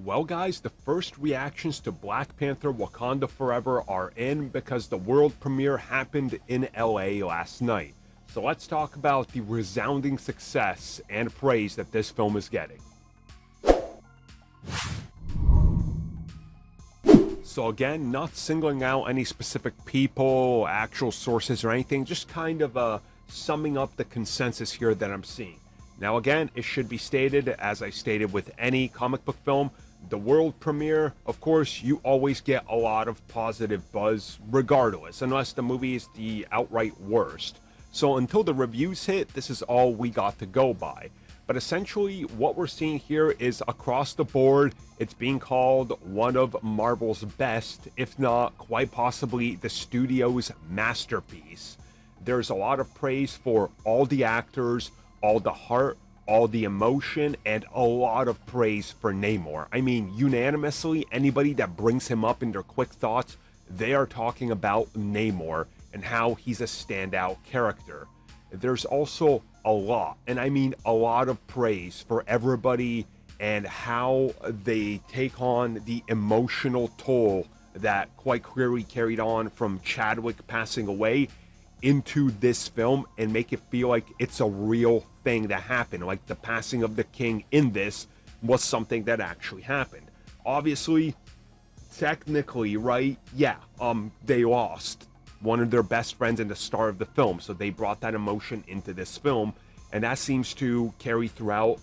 Well, guys, the first reactions to Black Panther Wakanda Forever are in because the world premiere happened in LA last night. So let's talk about the resounding success and praise that this film is getting. So again, not singling out any specific people, actual sources or anything, just kind of summing up the consensus here that I'm seeing. Now again, it should be stated, as I stated with any comic book film, the world premiere, of course, you always get a lot of positive buzz regardless, unless the movie is the outright worst. So until the reviews hit, this is all we got to go by. But essentially, what we're seeing here is across the board, it's being called one of Marvel's best, if not quite possibly the studio's masterpiece. There's a lot of praise for all the actors, all the heart, all the emotion, and a lot of praise for Namor. I mean, unanimously, anybody that brings him up in their quick thoughts, they are talking about Namor and how he's a standout character. There's also a lot, and I mean a lot of praise for everybody and how they take on the emotional toll that quite clearly carried on from Chadwick passing away into this film and make it feel like it's a real thing that happened, like the passing of the king in this was something that actually happened. Obviously, technically, right, yeah, they lost one of their best friends and the star of the film, so they brought that emotion into this film, and that seems to carry throughout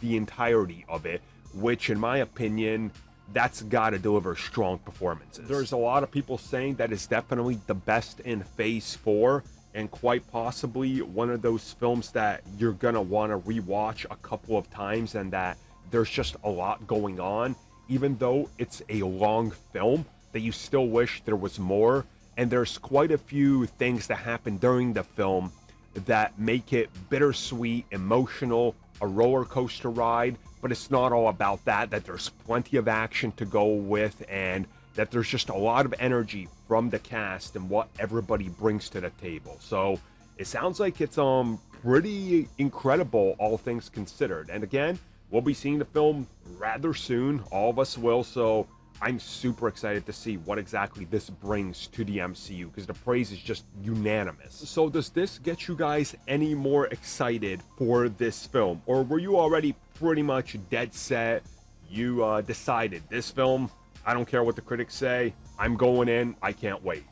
the entirety of it, which in my opinion, that's got to deliver strong performances. There's a lot of people saying that it's definitely the best in Phase 4, and quite possibly one of those films that you're gonna want to rewatch a couple of times, and that there's just a lot going on, even though it's a long film, that you still wish there was more. And there's quite a few things that happen during the film that make it bittersweet, emotional, a roller coaster ride, but it's not all about that, that there's plenty of action to go with, and that there's just a lot of energy from the cast and what everybody brings to the table. So it sounds like it's pretty incredible, all things considered. And again, we'll be seeing the film rather soon, all of us will, so I'm super excited to see what exactly this brings to the MCU, because the praise is just unanimous. So does this get you guys any more excited for this film? Or were you already pretty much dead set? You decided this film, I don't care what the critics say, I'm going in, I can't wait.